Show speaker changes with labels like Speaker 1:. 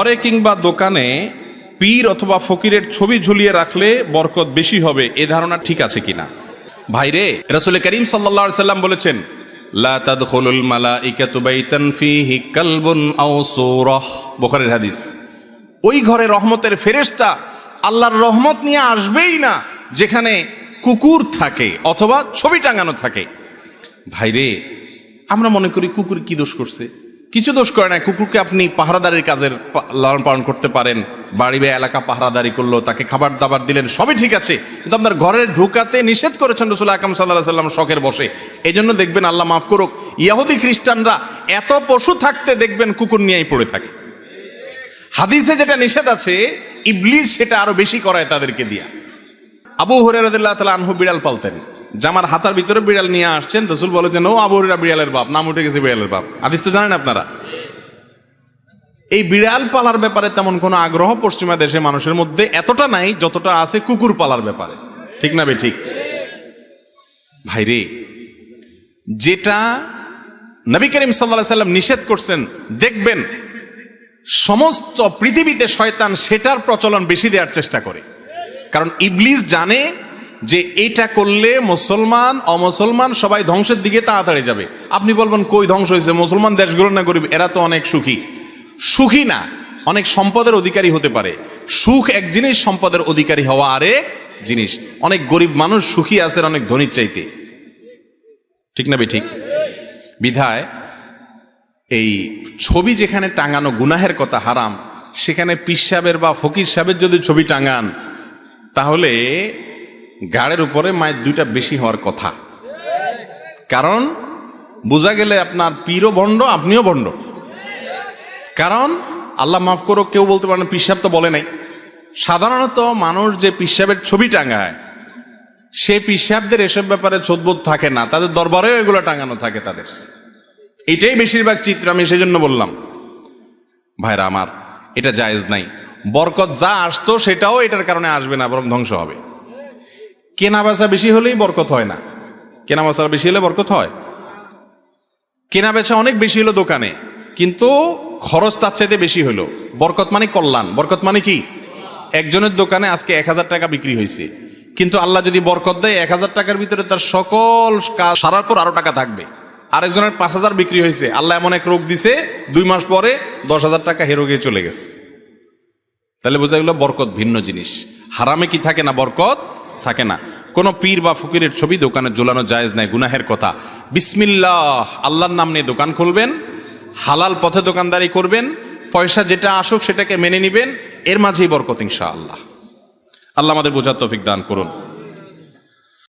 Speaker 1: ঘরে কিংবা দোকানে পীর অথবা ফকিরের ছবি ঝুলিয়ে রাখলে বরকত বেশি হবে, এ ধারণা ঠিক আছে কিনা? ভাইরে, রাসূল করিম সাল্লাল্লাহু আলাইহি সাল্লাম বলেছেন, লা তাদখুলুল মালাইকাতু বাইতান ফীহি কালবুন আও সূরাহ, বুখারীর হাদিস। ওই ঘরে রহমতের ফেরেশতা আল্লাহর রহমত নিয়ে আসবেই না যেখানে কুকুর থাকে অথবা ছবি টাঙানো থাকে। ভাইরে, আমরা মনে করি কুকুর কি দোষ করছে? কিছু দোষ করে না। কুকুরকে আপনি পাহারাদারির কাজের লালন পালন করতে পারেন, বাড়ি বা এলাকা পাহারাদারি করলো, তাকে খাবার দাবার দিলেন, সবই ঠিক আছে, কিন্তু আপনার ঘরে ঢুকাতে নিষেধ করেছেন রাসূল আকরাম সাল্লাল্লাহু আলাইহি ওয়াসাল্লাম শখের বশে। এই জন্য দেখবেন, আল্লাহ মাফ করুক, ইহুদি খ্রিস্টানরা এত পশু থাকতে দেখবেন কুকুর নিয়েই পড়ে থাকে। হাদিসে যেটা নিষেধ আছে, ইবলিস সেটা আরো বেশি করায় তাদেরকে দিয়া। আবু হুরায়রা রাদিয়াল্লাহু তাআলা আনহু বিড়াল পালতেন, জামার হাতার ভিতরে বিড়াল নিয়ে আসছেন, রাসূল বলেছেন, ও আবু হুরায়রা বিড়ালের বাপ, নাম উঠে গেছে বিড়ালের বাপ। হাদিস তো জানেন আপনারা। এই বিড়াল পালার ব্যাপারে তেমন কোনো আগ্রহ পশ্চিমা দেশে মানুষের মধ্যে এতটা নাই যতটা আছে কুকুর পালার ব্যাপারে, ঠিক না ঠিক? ভাইরে, যেটা নবী করিম সাল্লাল্লাহু আলাইহি ওয়াসাল্লাম নিষেধ করছেন, দেখবেন সমস্ত পৃথিবীতে শয়তান সেটার প্রচলন বেশি দেওয়ার চেষ্টা করে। কারণ ইবলিস জানে যে এটা করলে মুসলমান অমুসলমান সবাই ধ্বংসের দিকে তাড়াতাড়ি যাবে। আপনি বলবেন, কই ধ্বংস হয়েছে? মুসলমান দেশগুলো না গরিব, এরা তো অনেক সুখী। সুখী না, অনেক সম্পদের অধিকারী হতে পারে। সুখ এক জিনিস, সম্পদের অধিকারী হওয়া আরেক জিনিস। অনেক গরিব মানুষ সুখী আছেন অনেক ধনীর চাইতে, ঠিক না ঠিক? বিধায় এই ছবি যেখানে টাঙানো গুনাহের কথা, হারাম, সেখানে পীর সাহেবের বা ফকির সাহেবের যদি ছবি টাঙান, তাহলে গাড়ের উপরে মায়ের দুইটা বেশি হওয়ার কথা। কারণ বোঝা গেলে আপনার পীরও ভণ্ড, আপনিও ভণ্ড। কারণ আল্লাহ মাফ করো, কেউ বলতে পারেন পীর সাহেব তো বলে নাই। সাধারণত মানুষ যে পীর সাহেবের ছবি টাঙায়, সে পীর সাহেবদের এসব ব্যাপারে ছোটবোধ থাকে না, তাদের দরবারেও এগুলো টাঙানো থাকে তাদের। এটাই বেশিরভাগ চিত্র, আমি সেজন্য বললাম। ভাইরা আমার, এটা জায়েজ নাই। বরকত যা আসতো সেটাও এটার কারণে আসবে না, বরং ধ্বংস হবে। কেনা বেচা বেশি হলেই বরকত হয় না। কেনা বেচা বেশি হলে বরকত হয়? কেনা বেচা অনেক বেশি হলো দোকানে, কিন্তু খরচ তার চাইতে বেশি হলো। বরকত মানে কল্যাণ। বরকত মানে কি? একজনের দোকানে আজকে 1000 টাকা বিক্রি হয়েছে, কিন্তু আল্লাহ যদি বরকত দেয়, 1000 টাকার ভিতরে তার সকল কাজ সারার পর আরো টাকা থাকবে। আরেকজনের 5000 বিক্রি হয়েছে, আল্লাহ এমন এক রোগ দিছে, 2 মাস পরে 10,000 টাকা হেরো গিয়ে চলে গেছে। তাহলে বোঝা গেল বরকত ভিন্ন জিনিস। হারামে কি থাকে না? বরকত থাকে না। কোনো পীর বা ফকিরের ছবি দোকানে ঝুলানো জায়েজ নাই, গুনাহের কথা। বিসমিল্লাহ, আল্লাহর নাম নিয়ে দোকান খুলবেন, হালাল পথে দোকানদারি করবেন, পয়সা যেটা আসুক সেটাকে মেনে নিবেন, এর মাঝেই বরকত ইনশাআল্লাহ। আল্লাহ আমাদের বোঝার তৌফিক দান করুন।